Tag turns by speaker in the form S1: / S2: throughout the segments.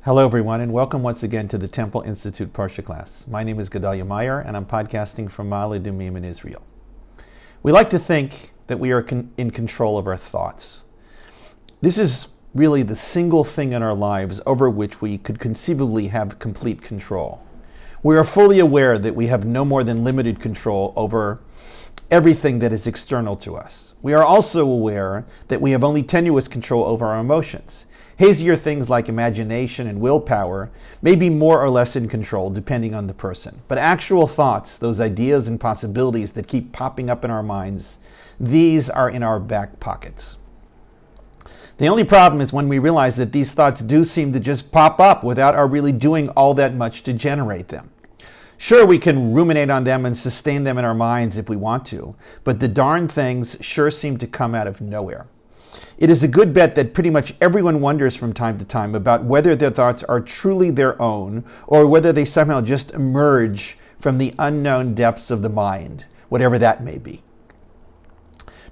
S1: Hello everyone, and welcome once again to the Temple Institute Parsha class. My name is Gedalia Meyer, and I'm podcasting from Ma'ale Adumim in Israel. We like to think that we are in control of our thoughts. This is really the single thing in our lives over which we could conceivably have complete control. We are fully aware that we have no more than limited control over everything that is external to us. We are also aware that we have only tenuous control over our emotions. Hazier things like imagination and willpower may be more or less in control depending on the person. But actual thoughts, those ideas and possibilities that keep popping up in our minds, these are in our back pockets. The only problem is when we realize that these thoughts do seem to just pop up without our really doing all that much to generate them. Sure, we can ruminate on them and sustain them in our minds if we want to, but the darn things sure seem to come out of nowhere. It is a good bet that pretty much everyone wonders from time to time about whether their thoughts are truly their own or whether they somehow just emerge from the unknown depths of the mind, whatever that may be.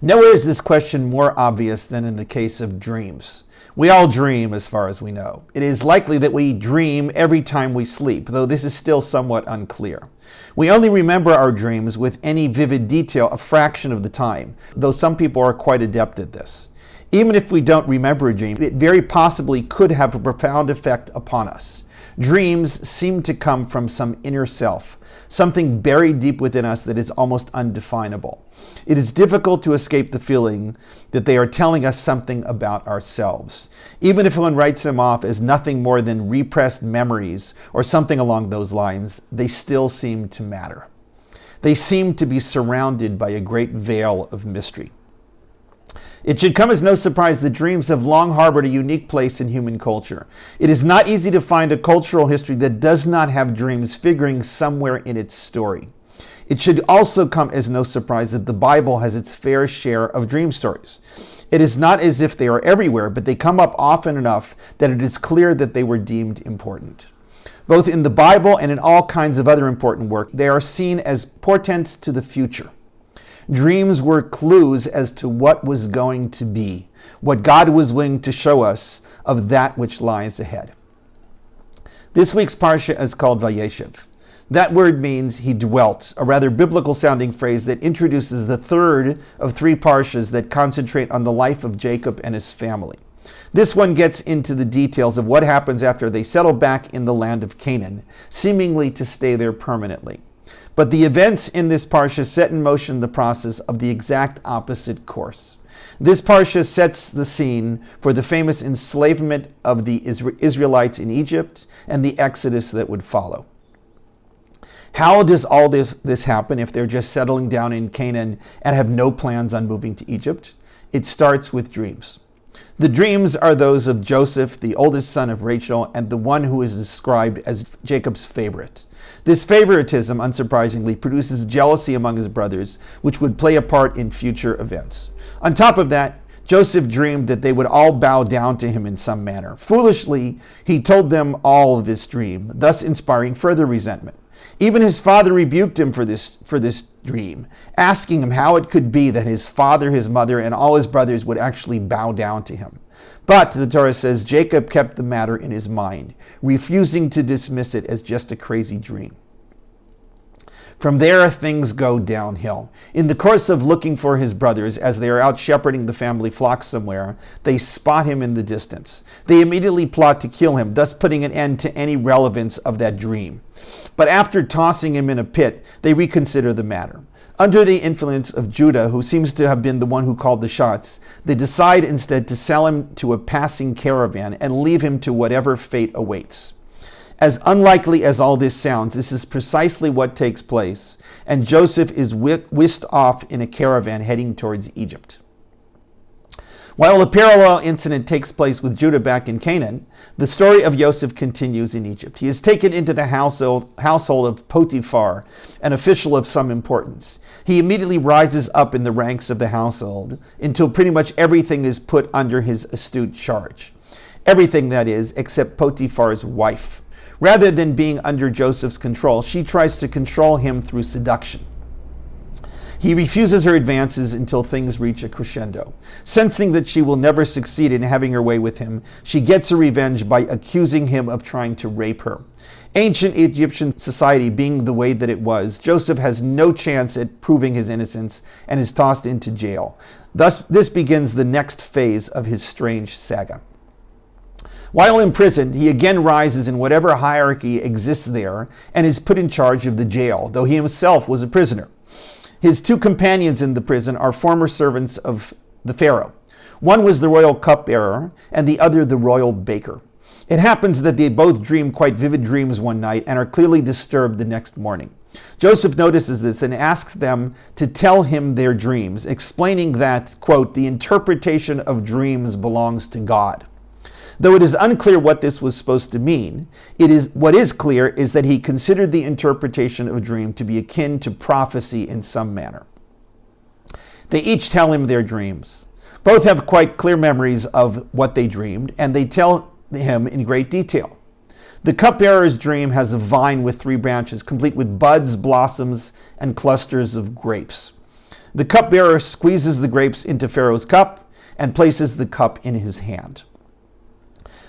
S1: Nowhere is this question more obvious than in the case of dreams. We all dream as far as we know. It is likely that we dream every time we sleep, though this is still somewhat unclear. We only remember our dreams with any vivid detail a fraction of the time, though some people are quite adept at this. Even if we don't remember a dream, it very possibly could have a profound effect upon us. Dreams seem to come from some inner self, something buried deep within us that is almost undefinable. It is difficult to escape the feeling that they are telling us something about ourselves. Even if one writes them off as nothing more than repressed memories or something along those lines, they still seem to matter. They seem to be surrounded by a great veil of mystery. It should come as no surprise that dreams have long harbored a unique place in human culture. It is not easy to find a cultural history that does not have dreams figuring somewhere in its story. It should also come as no surprise that the Bible has its fair share of dream stories. It is not as if they are everywhere, but they come up often enough that it is clear that they were deemed important. Both in the Bible and in all kinds of other important work, they are seen as portents to the future. Dreams were clues as to what was going to be, what God was willing to show us of that which lies ahead. This week's Parsha is called Vayeshev. That word means he dwelt, a rather biblical sounding phrase that introduces the third of three Parshas that concentrate on the life of Jacob and his family. This one gets into the details of what happens after they settle back in the land of Canaan, seemingly to stay there permanently. But the events in this Parsha set in motion the process of the exact opposite course. This Parsha sets the scene for the famous enslavement of the Israelites in Egypt and the exodus that would follow. How does all this happen if they're just settling down in Canaan and have no plans on moving to Egypt? It starts with dreams. The dreams are those of Joseph, the oldest son of Rachel, and the one who is described as Jacob's favorite. This favoritism, unsurprisingly, produces jealousy among his brothers, which would play a part in future events. On top of that, Joseph dreamed that they would all bow down to him in some manner. Foolishly, he told them all this dream, thus inspiring further resentment. Even his father rebuked him for this dream, asking him how it could be that his father, his mother, and all his brothers would actually bow down to him. But, the Torah says, Jacob kept the matter in his mind, refusing to dismiss it as just a crazy dream. From there, things go downhill. In the course of looking for his brothers, as they are out shepherding the family flock somewhere, they spot him in the distance. They immediately plot to kill him, thus putting an end to any relevance of that dream. But after tossing him in a pit, they reconsider the matter. Under the influence of Judah, who seems to have been the one who called the shots, they decide instead to sell him to a passing caravan and leave him to whatever fate awaits. As unlikely as all this sounds, this is precisely what takes place, and Joseph is whisked off in a caravan heading towards Egypt. While a parallel incident takes place with Judah back in Canaan, the story of Joseph continues in Egypt. He is taken into the household of Potiphar, an official of some importance. He immediately rises up in the ranks of the household until pretty much everything is put under his astute charge. Everything, that is, except Potiphar's wife. Rather than being under Joseph's control, she tries to control him through seduction. He refuses her advances until things reach a crescendo. Sensing that she will never succeed in having her way with him, she gets her revenge by accusing him of trying to rape her. Ancient Egyptian society being the way that it was, Joseph has no chance at proving his innocence and is tossed into jail. Thus, this begins the next phase of his strange saga. While imprisoned, he again rises in whatever hierarchy exists there and is put in charge of the jail, though he himself was a prisoner. His two companions in the prison are former servants of the Pharaoh. One was the royal cupbearer and the other the royal baker. It happens that they both dream quite vivid dreams one night and are clearly disturbed the next morning. Joseph notices this and asks them to tell him their dreams, explaining that, quote, the interpretation of dreams belongs to God. Though it is unclear what this was supposed to mean, what is clear is that he considered the interpretation of a dream to be akin to prophecy in some manner. They each tell him their dreams. Both have quite clear memories of what they dreamed, and they tell him in great detail. The cupbearer's dream has a vine with 3 branches, complete with buds, blossoms, and clusters of grapes. The cupbearer squeezes the grapes into Pharaoh's cup and places the cup in his hand.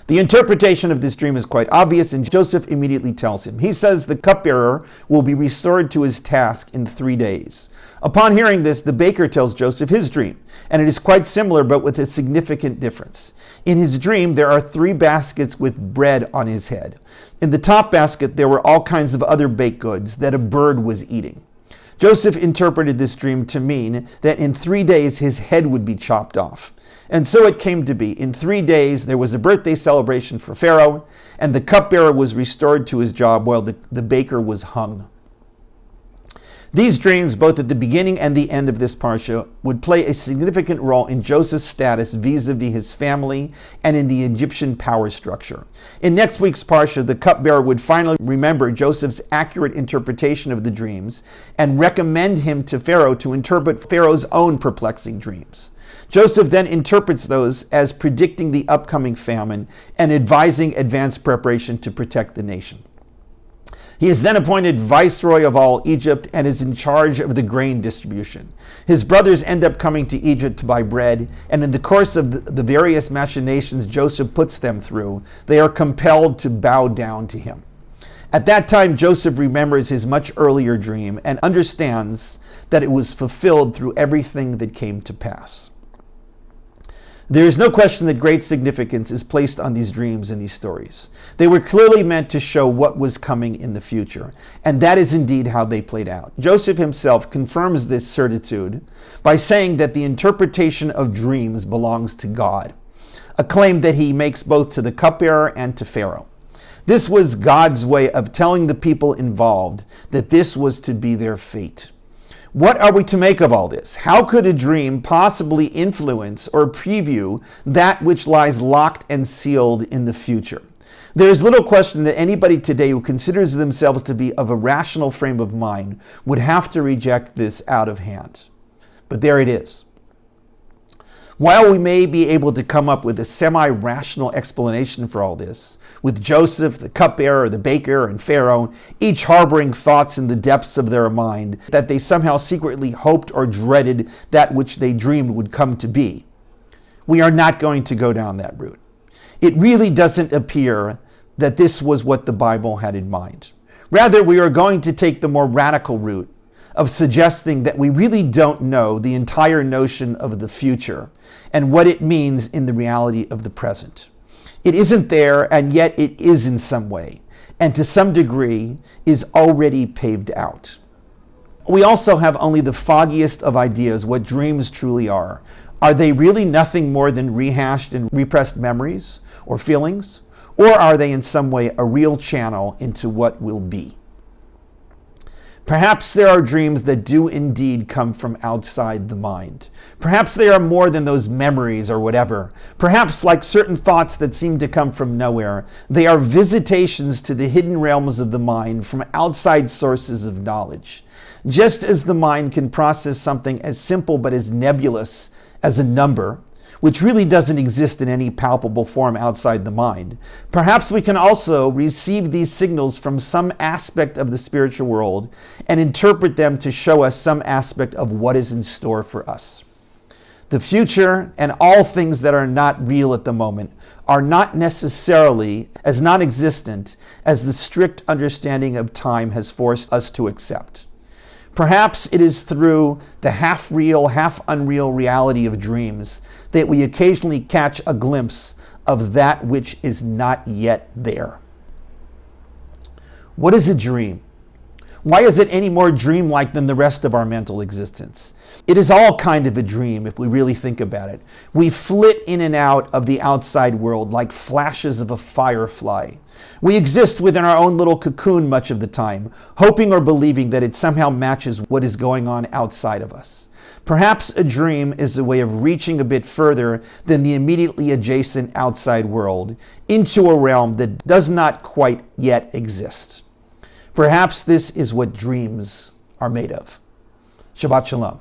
S1: The interpretation of this dream is quite obvious, and Joseph immediately tells him. He says the cupbearer will be restored to his task in 3 days. Upon hearing this, the baker tells Joseph his dream, and it is quite similar but with a significant difference. In his dream, there are 3 baskets with bread on his head. In the top basket, there were all kinds of other baked goods that a bird was eating. Joseph interpreted this dream to mean that in 3 days his head would be chopped off. And so it came to be. In 3 days there was a birthday celebration for Pharaoh, and the cupbearer was restored to his job while the baker was hung. These dreams, both at the beginning and the end of this parsha, would play a significant role in Joseph's status vis-a-vis his family and in the Egyptian power structure. In next week's parsha, the cupbearer would finally remember Joseph's accurate interpretation of the dreams and recommend him to Pharaoh to interpret Pharaoh's own perplexing dreams. Joseph then interprets those as predicting the upcoming famine and advising advanced preparation to protect the nation. He is then appointed viceroy of all Egypt and is in charge of the grain distribution. His brothers end up coming to Egypt to buy bread, and in the course of the various machinations Joseph puts them through, they are compelled to bow down to him. At that time, Joseph remembers his much earlier dream and understands that it was fulfilled through everything that came to pass. There is no question that great significance is placed on these dreams and these stories. They were clearly meant to show what was coming in the future, and that is indeed how they played out. Joseph himself confirms this certitude by saying that the interpretation of dreams belongs to God, a claim that he makes both to the cupbearer and to Pharaoh. This was God's way of telling the people involved that this was to be their fate. What are we to make of all this? How could a dream possibly influence or preview that which lies locked and sealed in the future? There is little question that anybody today who considers themselves to be of a rational frame of mind would have to reject this out of hand. But there it is. While we may be able to come up with a semi-rational explanation for all this, with Joseph, the cupbearer, the baker, and Pharaoh, each harboring thoughts in the depths of their mind that they somehow secretly hoped or dreaded that which they dreamed would come to be, we are not going to go down that route. It really doesn't appear that this was what the Bible had in mind. Rather, we are going to take the more radical route of suggesting that we really don't know the entire notion of the future and what it means in the reality of the present. It isn't there, and yet it is in some way, and to some degree is already paved out. We also have only the foggiest of ideas what dreams truly are. Are they really nothing more than rehashed and repressed memories or feelings? Or are they in some way a real channel into what will be? Perhaps there are dreams that do indeed come from outside the mind. Perhaps they are more than those memories or whatever. Perhaps, like certain thoughts that seem to come from nowhere, they are visitations to the hidden realms of the mind from outside sources of knowledge. Just as the mind can process something as simple but as nebulous as a number, which really doesn't exist in any palpable form outside the mind. Perhaps we can also receive these signals from some aspect of the spiritual world and interpret them to show us some aspect of what is in store for us. The future and all things that are not real at the moment are not necessarily as non-existent as the strict understanding of time has forced us to accept. Perhaps it is through the half-real, half-unreal reality of dreams that we occasionally catch a glimpse of that which is not yet there. What is a dream? Why is it any more dreamlike than the rest of our mental existence? It is all kind of a dream if we really think about it. We flit in and out of the outside world like flashes of a firefly. We exist within our own little cocoon much of the time, hoping or believing that it somehow matches what is going on outside of us. Perhaps a dream is a way of reaching a bit further than the immediately adjacent outside world into a realm that does not quite yet exist. Perhaps this is what dreams are made of. Shabbat Shalom.